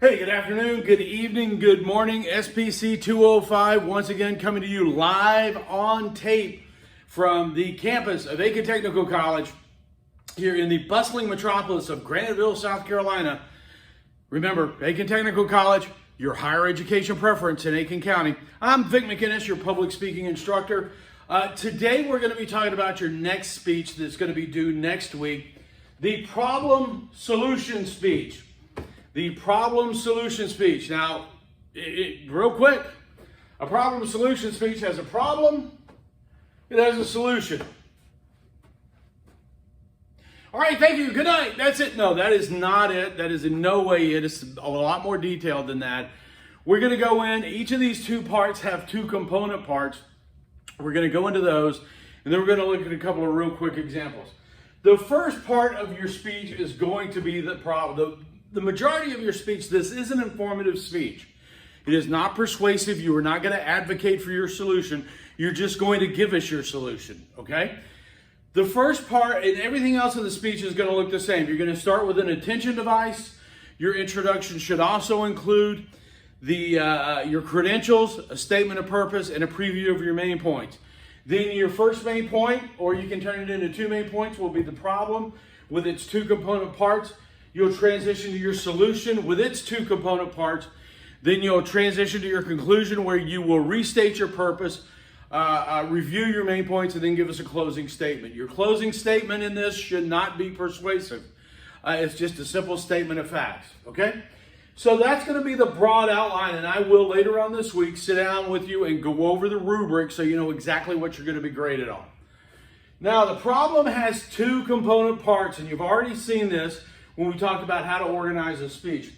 Hey, good afternoon, good evening, good morning. SPC 205 once again coming to you live on tape from the campus of Aiken Technical College here in the bustling metropolis of Graniteville, South Carolina. Remember, Aiken Technical College, your higher education preference in Aiken County. I'm Vic McInnes, your public speaking instructor. Today we're going to be talking about your next speech that's going to be due next week, the problem solution speech. The problem solution speech. Now, real quick, a problem solution speech has a problem, it has a solution. All right, thank you, good night, that's it. No, that is not it. That is in no way it. It's a lot more detailed than that. We're going to go in, each of these two parts have two component parts. We're going to go into those, and then we're going to look at a couple of real quick examples. The first part of your speech is going to be the problem. The majority of your speech, this is an informative speech. It is not persuasive. You are not going to advocate for your solution. You're just going to give us your solution, okay? The first part and everything else in the speech is going to look the same. You're going to start with an attention device. Your introduction should also include your credentials, a statement of purpose, and a preview of your main points. Then your first main point, or you can turn it into two main points, will be the problem with its two component parts. You'll transition to your solution with its two component parts. Then you'll transition to your conclusion where you will restate your purpose, review your main points, and then give us a closing statement. Your closing statement in this should not be persuasive. It's just a simple statement of facts, okay? So that's going to be the broad outline, and I will later on this week sit down with you and go over the rubric so you know exactly what you're going to be graded on. Now, the problem has two component parts, and you've already seen this when we talked about how to organize a speech.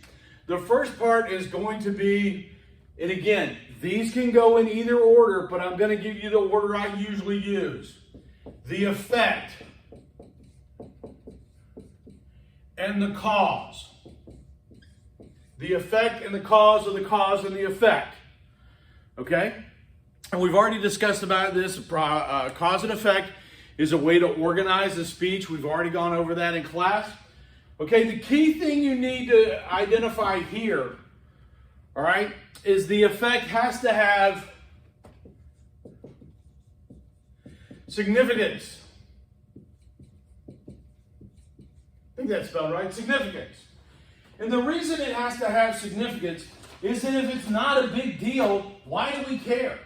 The first part is going to be, and again, these can go in either order, but I'm going to give you the order I usually use. The effect and the cause. The effect and the cause of the cause and the effect. Okay? And we've already discussed about this. Cause and effect is a way to organize a speech. We've already gone over that in class. Okay, the key thing you need to identify here, all right, is the effect has to have significance. I think that's spelled right, significance. And the reason it has to have significance is that if it's not a big deal, why do we care?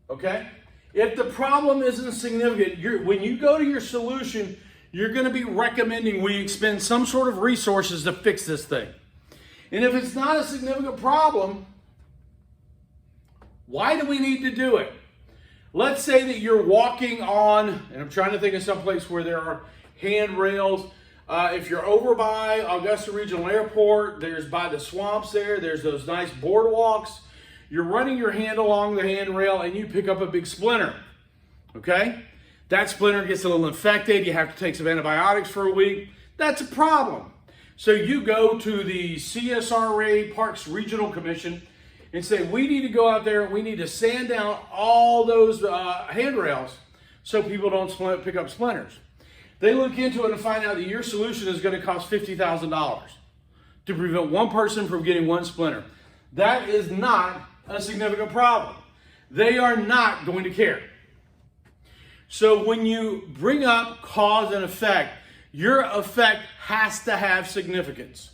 Okay? If the problem isn't significant, when you go to your solution, you're going to be recommending we expend some sort of resources to fix this thing. And if it's not a significant problem, why do we need to do it? Let's say that you're walking on, and I'm trying to think of some place where there are handrails. If you're over by Augusta Regional Airport, there's by the swamps there's those nice boardwalks. You're running your hand along the handrail and you pick up a big splinter, okay? That splinter gets a little infected. You have to take some antibiotics for a week. That's a problem. So you go to the CSRA Parks Regional Commission and say, we need to go out there and we need to sand down all those handrails so people don't pick up splinters. They look into it and find out that your solution is going to cost $50,000 to prevent one person from getting one splinter. That is not a significant problem. They are not going to care. So when you bring up cause and effect, your effect has to have significance.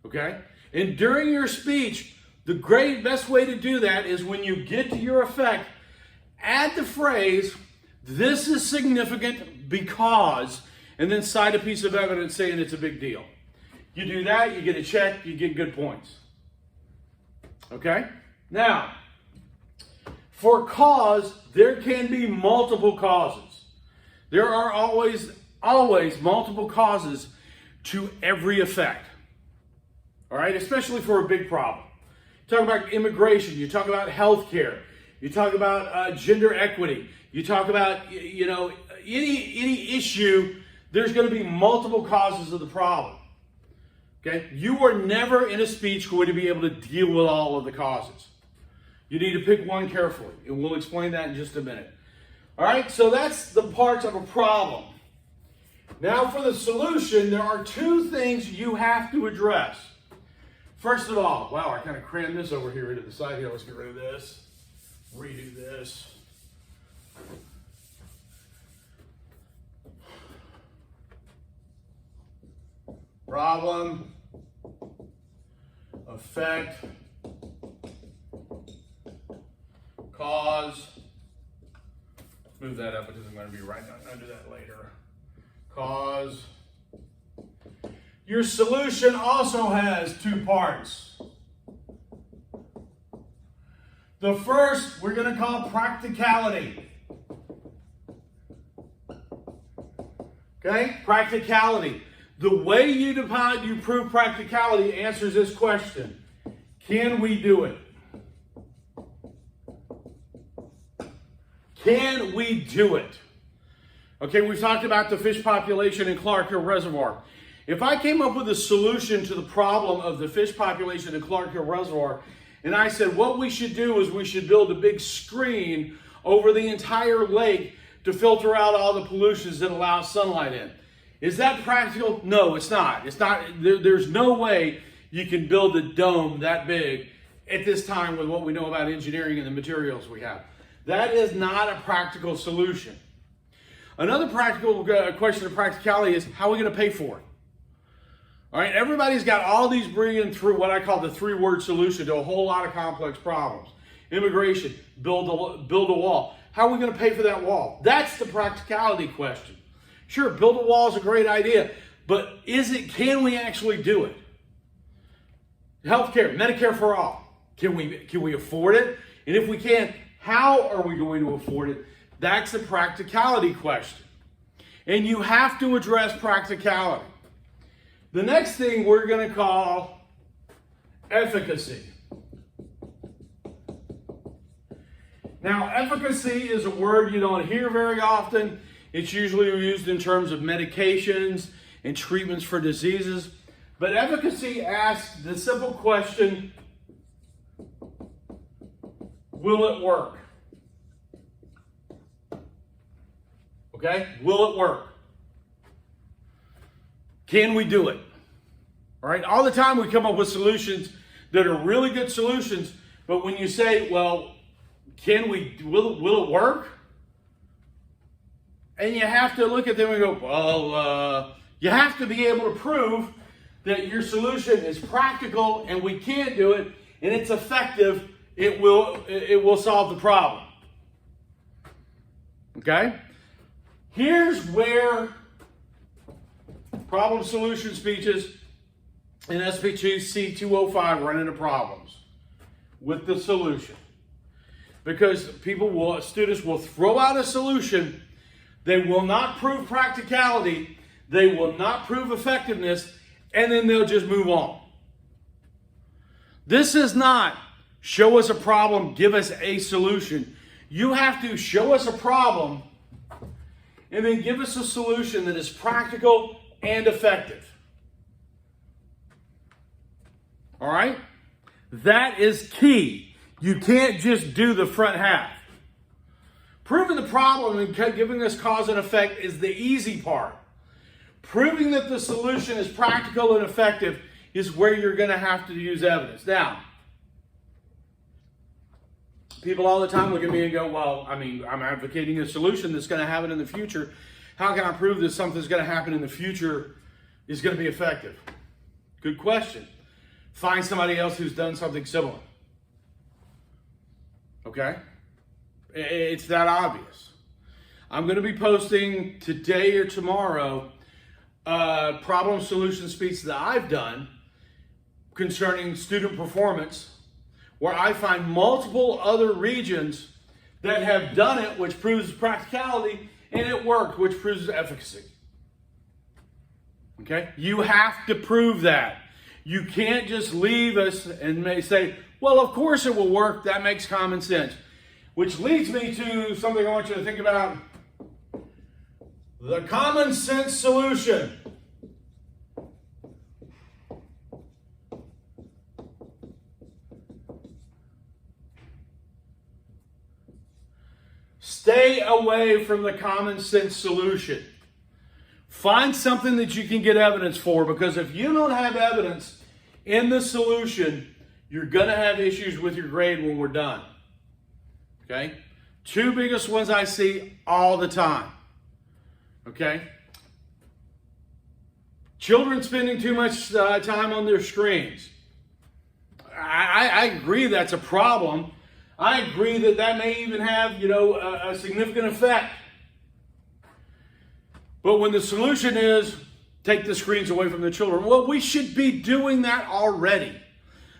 Okay? And during your speech, the best way to do that is when you get to your effect, add the phrase, this is significant because, and then cite a piece of evidence saying it's a big deal. You do that, you get a check, you get good points. Okay? Now, for cause, there can be multiple causes. There are always multiple causes to every effect. All right? Especially for a big problem. You talk about immigration. You talk about healthcare. You talk about gender equity. You talk about, any issue, there's going to be multiple causes of the problem. Okay? You are never in a speech going to be able to deal with all of the causes. You need to pick one carefully, and we'll explain that in just a minute. All right, so that's the parts of a problem. Now for the solution, there are two things you have to address. First of all, wow, I kind of crammed this over here into the side here. Let's get rid of this. Redo this. Problem, effect, cause. Move that up because I'm going to be writing down. I'll do that later. Cause. Your solution also has two parts. The first we're going to call practicality. Okay? Practicality. The way you prove practicality answers this question. Can we do it? Can we do it? Okay, we've talked about the fish population in Clark Hill Reservoir. If I came up with a solution to the problem of the fish population in Clark Hill Reservoir, and I said what we should do is we should build a big screen over the entire lake to filter out all the pollutions that allow sunlight in. Is that practical? No, it's not. It's not. There's no way you can build a dome that big at this time with what we know about engineering and the materials we have. That is not a practical solution. Another practical question of practicality is how are we going to pay for it? All right, everybody's got all these bringing through what I call the three-word solution to a whole lot of complex problems. Immigration, build a wall. How are we going to pay for that wall? That's the practicality question. Sure, build a wall is a great idea, but can we actually do it? Healthcare, Medicare for all. Can we afford it? And if we can, how are we going to afford it? That's the practicality question. And you have to address practicality. The next thing we're going to call efficacy. Now, efficacy is a word you don't hear very often. It's usually used in terms of medications and treatments for diseases. But efficacy asks the simple question, will it work? Okay? Will it work? Can we do it? All right? All the time we come up with solutions that are really good solutions, but when you say, well, will it work? And you have to look at them and go, well, you have to be able to prove that your solution is practical and we can do it and it's effective. It will solve the problem. Okay? Here's where problem solution speeches in SPC 205 run into problems with the solution. Because students will throw out a solution, they will not prove practicality, they will not prove effectiveness, and then they'll just move on. This is not show us a problem, give us a solution. You have to show us a problem and then give us a solution that is practical and effective. All right? That is key. You can't just do the front half. Proving the problem and giving us cause and effect is the easy part. Proving that the solution is practical and effective is where you're going to have to use evidence. Now, people all the time look at me and go, well, I'm advocating a solution that's going to happen in the future. How can I prove that something's going to happen in the future is going to be effective? Good question. Find somebody else who's done something similar. Okay? It's that obvious. I'm going to be posting today or tomorrow problem solution speech that I've done concerning student performance, where I find multiple other regions that have done it, which proves practicality, and it worked, which proves efficacy. Okay? You have to prove that. You can't just leave us and say, well, of course it will work. That makes common sense. Which leads me to something I want you to think about. The common sense solution. Stay away from the common sense solution. Find something that you can get evidence for, because if you don't have evidence, in the solution, you're going to have issues with your grade when we're done. Okay? Two biggest ones I see all the time. Okay? Children spending too much time on their screens. I agree that's a problem. I agree that may even have, a significant effect. But when the solution is take the screens away from the children, well, we should be doing that already.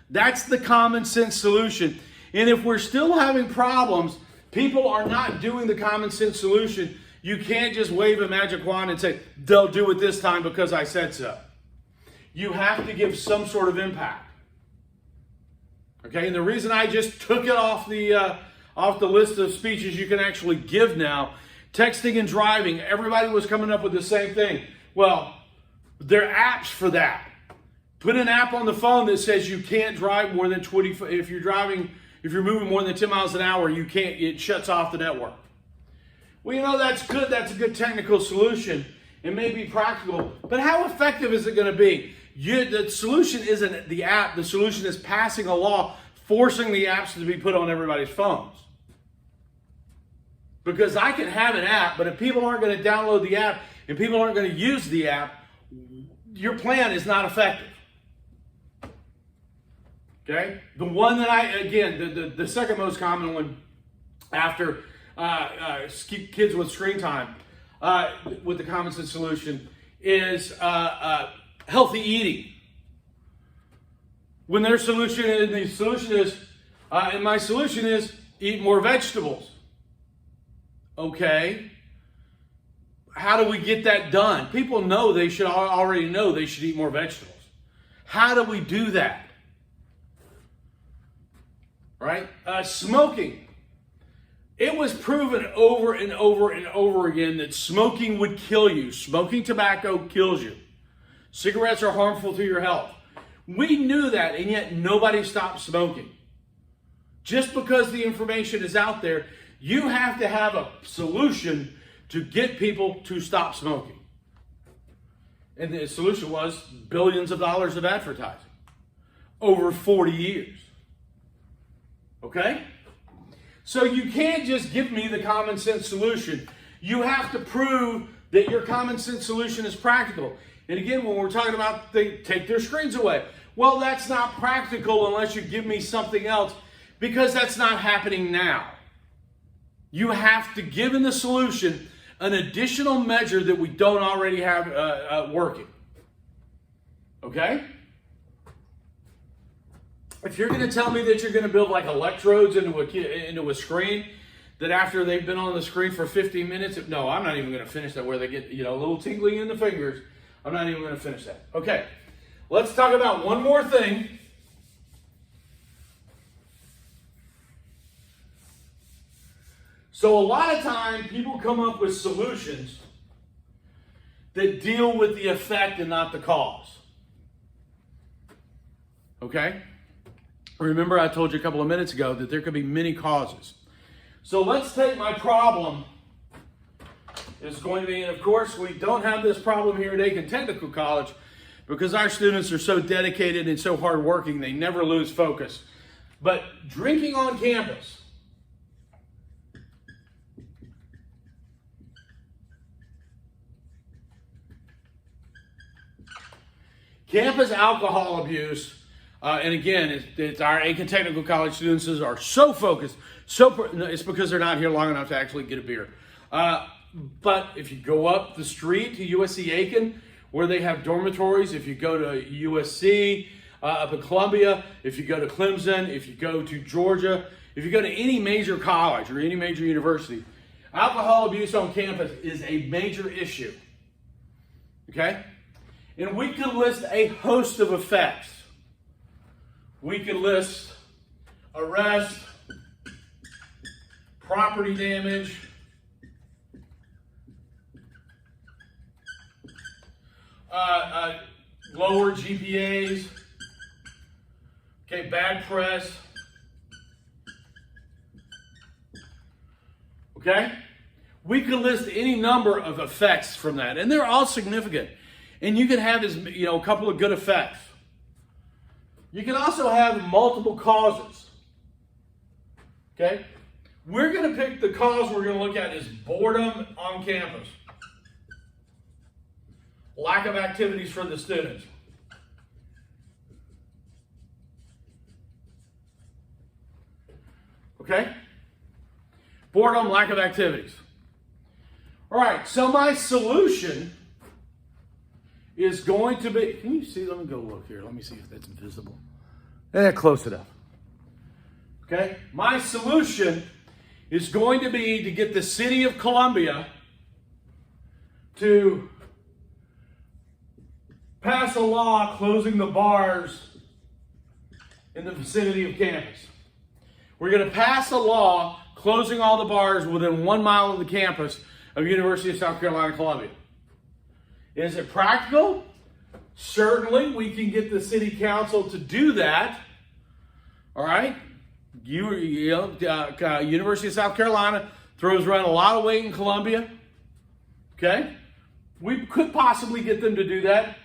That's the common sense solution. And if we're still having problems, people are not doing the common sense solution, you can't just wave a magic wand and say, they'll do it this time because I said so. You have to give some sort of impact. Okay, and the reason I just took it off the list of speeches you can actually give now, texting and driving, everybody was coming up with the same thing. Well, there are apps for that. Put an app on the phone that says you can't drive more than 20, if you're moving more than 10 miles an hour, you can't, it shuts off the network. Well, that's good. That's a good technical solution. It may be practical, but how effective is it going to be? The solution isn't the app. The solution is passing a law forcing the apps to be put on everybody's phones. Because I can have an app, but if people aren't going to download the app and people aren't going to use the app, your plan is not effective. Okay? The one that the second most common one after kids with screen time with the common sense solution is healthy eating. When their solution is, and my solution is eat more vegetables. Okay. How do we get that done? People know already know they should eat more vegetables. How do we do that? Right? Smoking. It was proven over and over and over again that smoking would kill you. Smoking tobacco kills you. Cigarettes are harmful to your health. We knew that, and yet nobody stopped smoking. Just because the information is out there, you have to have a solution to get people to stop smoking. And the solution was billions of dollars of advertising over 40 years. Okay? So you can't just give me the common sense solution. You have to prove that your common sense solution is practical. And again, when we're talking about they take their screens away, well, that's not practical unless you give me something else, because that's not happening now. You have to give in the solution an additional measure that we don't already have working. Okay? If you're going to tell me that you're going to build like electrodes into a screen, that after they've been on the screen for 15 minutes, no, I'm not even going to finish that, where they get a little tingling in the fingers. I'm not even going to finish that. Okay, let's talk about one more thing. So a lot of time, people come up with solutions that deal with the effect and not the cause. Okay? Remember, I told you a couple of minutes ago that there could be many causes. So let's take my problem. Is going to be, and of course, we don't have this problem here at Aiken Technical College because our students are so dedicated and so hardworking, they never lose focus. But drinking on campus. Campus alcohol abuse, and again, it's our Aiken Technical College students are so focused, it's because they're not here long enough to actually get a beer. But if you go up the street to USC Aiken, where they have dormitories, if you go to USC, up in Columbia, if you go to Clemson, if you go to Georgia, if you go to any major college or any major university, alcohol abuse on campus is a major issue. Okay? And we could list a host of effects. We could list arrest, property damage, lower GPAs, okay, bad press, okay? We could list any number of effects from that, and they're all significant. And you can have a couple of good effects. You can also have multiple causes. Okay? We're going to pick the cause we're going to look at is boredom on campus. Lack of activities for the students. Okay? Boredom, lack of activities. All right, so my solution is going to be, can you see? Let me go look here. Let me see if that's visible. Close enough. Okay? My solution is going to be to get the city of Columbia to pass a law closing the bars in the vicinity of campus. We're going to pass a law closing all the bars within 1 mile of the campus of University of South Carolina, Columbia. Is it practical? Certainly, we can get the city council to do that. All right? University of South Carolina throws around a lot of weight in Columbia. Okay? We could possibly get them to do that.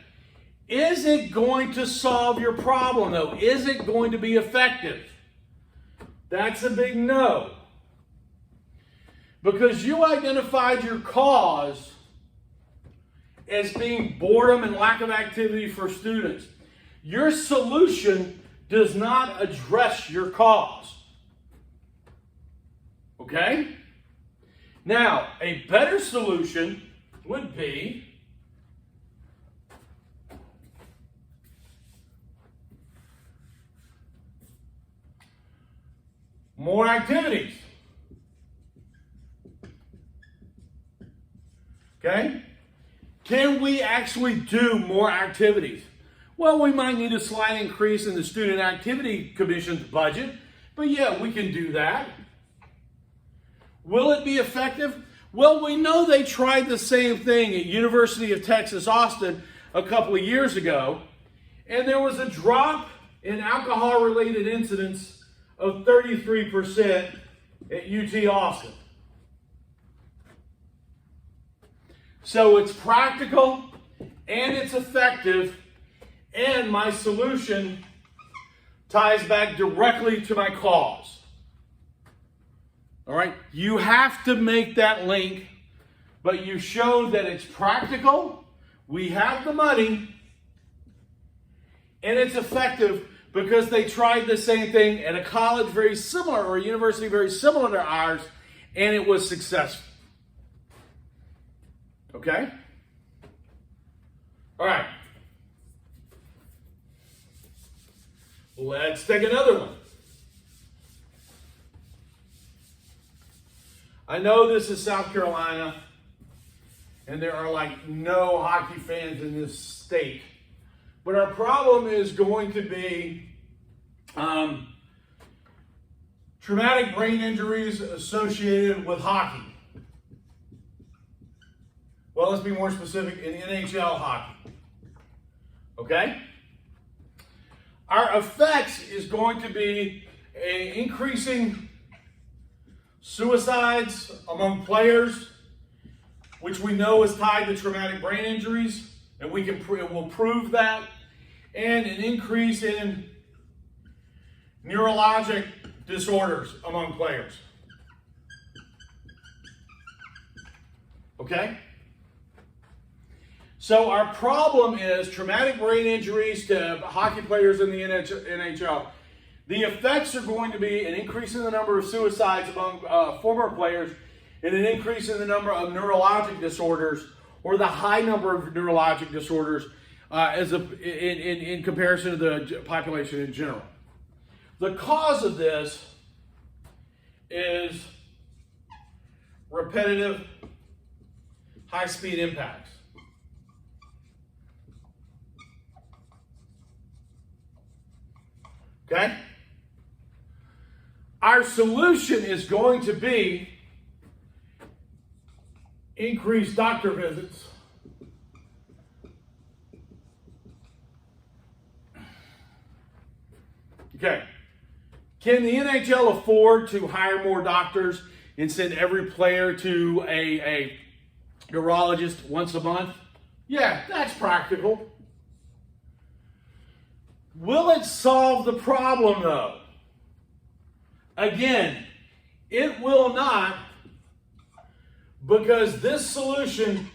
Is it going to solve your problem, though? Is it going to be effective? That's a big no. Because you identified your cause as being boredom and lack of activity for students. Your solution does not address your cause. Okay? Now, a better solution would be more activities. Okay? Can we actually do more activities? Well, we might need a slight increase in the Student Activity Commission's budget, but yeah, we can do that. Will it be effective? Well, we know they tried the same thing at University of Texas, Austin a couple of years ago, and there was a drop in alcohol-related incidents of 33% at UT Austin. So it's practical and it's effective, and my solution ties back directly to my cause. All right? You have to make that link, but you show that it's practical, we have the money, and it's effective because they tried the same thing at a college very similar, or a university very similar to ours, and it was successful. Okay? All right. Let's take another one. I know this is South Carolina, and there are like no hockey fans in this state. But our problem is going to be traumatic brain injuries associated with hockey. Well, let's be more specific, in NHL hockey. Okay? Our effects is going to be increasing suicides among players, which we know is tied to traumatic brain injuries, and we'll prove that, and an increase in neurologic disorders among players. Okay? So our problem is traumatic brain injuries to hockey players in the NHL. The effects are going to be an increase in the number of suicides among former players, and an increase in the number of neurologic disorders, or the high number of neurologic disorders in comparison to the population in general. The cause of this is repetitive, high-speed impacts. Okay? Our solution is going to be increased doctor visits, okay. Can the NHL afford to hire more doctors and send every player to a neurologist once a month? Yeah, that's practical. Will it solve the problem though? Again, it will not, because this solution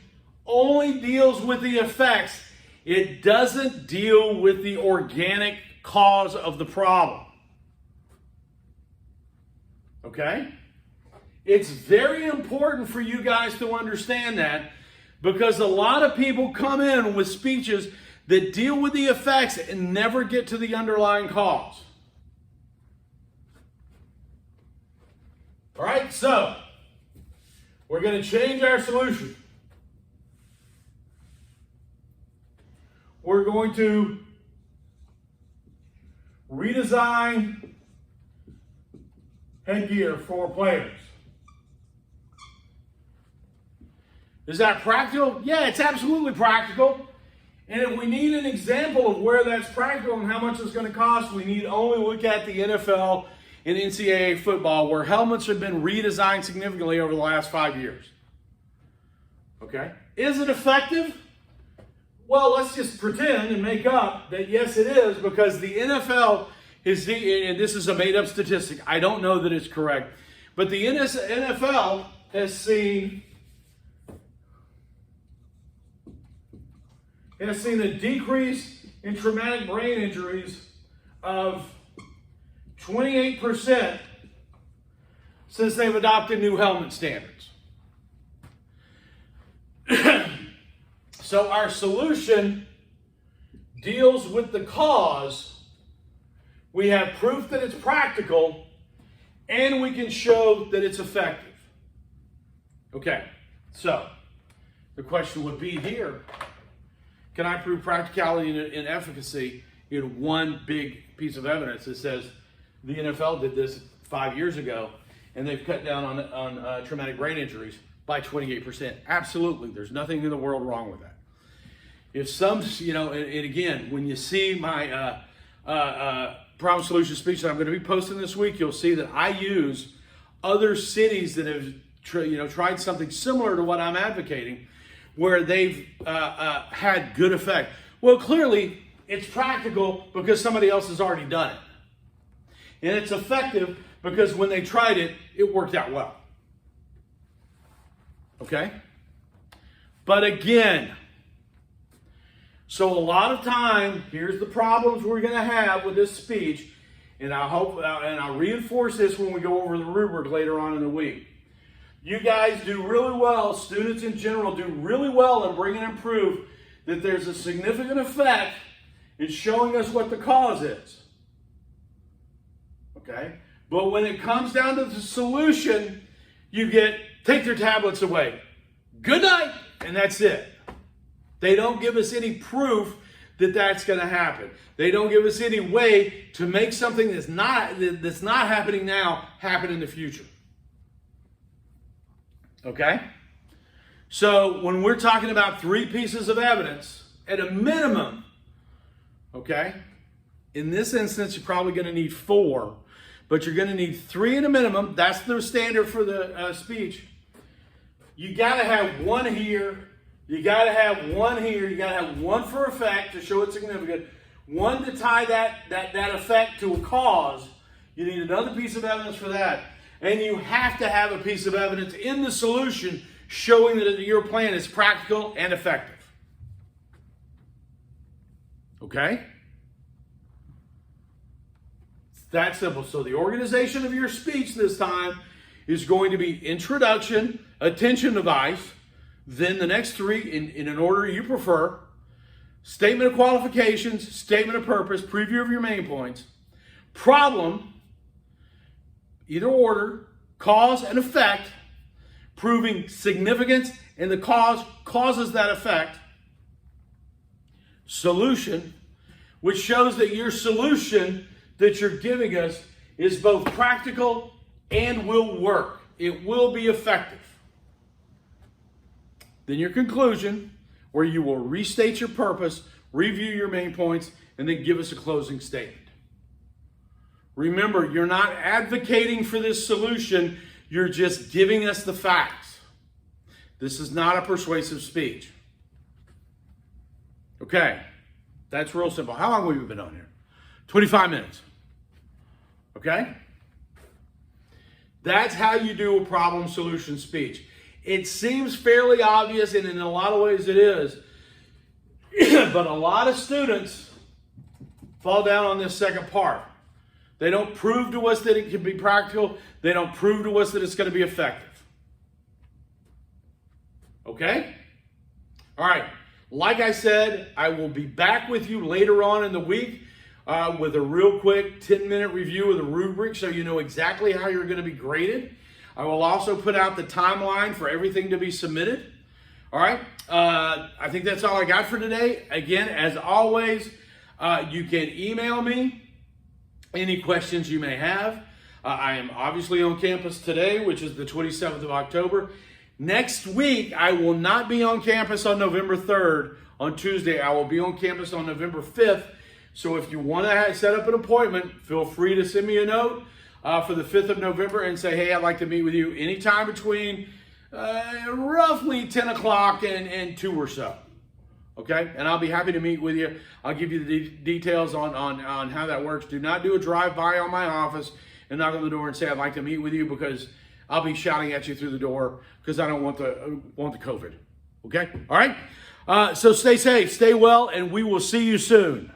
only deals with the effects. It doesn't deal with the organic cause of the problem. Okay? It's very important for you guys to understand that, because a lot of people come in with speeches that deal with the effects and never get to the underlying cause. All right, so we're going to change our solution. We're going to redesign headgear for players. Is that practical? Yeah, it's absolutely practical. And if we need an example of where that's practical and how much it's going to cost, we need only look at the NFL and NCAA football, where helmets have been redesigned significantly over the last 5 years. Okay? Is it effective? Well, let's just pretend and make up that yes, it is, because the NFL is and this is a made-up statistic. I don't know that it's correct, but the NFL has seen a decrease in traumatic brain injuries of 28% since they've adopted new helmet standards. So our solution deals with the cause. We have proof that it's practical, and we can show that it's effective. Okay, so the question would be here, can I prove practicality and efficacy in one big piece of evidence that says the NFL did this 5 years ago and they've cut down on traumatic brain injuries by 28%? Absolutely, there's nothing in the world wrong with that. If some, and again, when you see my problem solution speech that I'm going to be posting this week, you'll see that I use other cities that have tried something similar to what I'm advocating, where they've had good effect. Well, clearly, it's practical because somebody else has already done it. And it's effective because when they tried it, it worked out well. Okay? But again, so a lot of time, here's the problems we're going to have with this speech, and I hope, and I'll reinforce this when we go over the rubric later on in the week. You guys do really well, students in general do really well in bringing in proof that there's a significant effect in showing us what the cause is. Okay? But when it comes down to the solution, you get, take their tablets away. Good night, and that's it. They don't give us any proof that that's going to happen. They don't give us any way to make something that's not happening now happen in the future. Okay? So when we're talking about 3 pieces of evidence, at a minimum, okay, in this instance, you're probably going to need 4, but you're going to need 3 at a minimum. That's the standard for the speech. You got to have 1 here. You got to have 1 here. You got to have 1 for effect to show it's significant. 1 to tie that effect to a cause. You need another piece of evidence for that. And you have to have a piece of evidence in the solution showing that your plan is practical and effective. Okay? It's that simple. So the organization of your speech this time is going to be introduction, attention device, then the next 3 in an order you prefer, statement of qualifications, statement of purpose, preview of your main points, problem, either order, cause and effect, proving significance and the cause causes that effect, solution, which shows that your solution that you're giving us is both practical and will work. It will be effective. Then your conclusion, where you will restate your purpose, review your main points, and then give us a closing statement. Remember, you're not advocating for this solution, you're just giving us the facts. This is not a persuasive speech. Okay, that's real simple. How long have we been on here? 25 minutes. Okay? That's how you do a problem solution speech. It seems fairly obvious, and in a lot of ways it is, but a lot of students fall down on this second part. They don't prove to us that it can be practical. They don't prove to us that it's going to be effective. Okay? All right. Like I said, I will be back with you later on in the week with a real quick 10-minute review of the rubric so you know exactly how you're going to be graded. I will also put out the timeline for everything to be submitted. All right. I think that's all I got for today. Again, as always, you can email me any questions you may have. I am obviously on campus today, which is the 27th of October. Next week, I will not be on campus on November 3rd. On Tuesday, I will be on campus on November 5th. So if you want to set up an appointment, feel free to send me a note for the 5th of November and say, hey, I'd like to meet with you anytime between roughly 10 o'clock and 2 or so. Okay? And I'll be happy to meet with you. I'll give you the details on how that works. Do not do a drive-by on my office and knock on the door and say, I'd like to meet with you, because I'll be shouting at you through the door because I don't want the COVID. Okay? All right? So stay safe, stay well, and we will see you soon.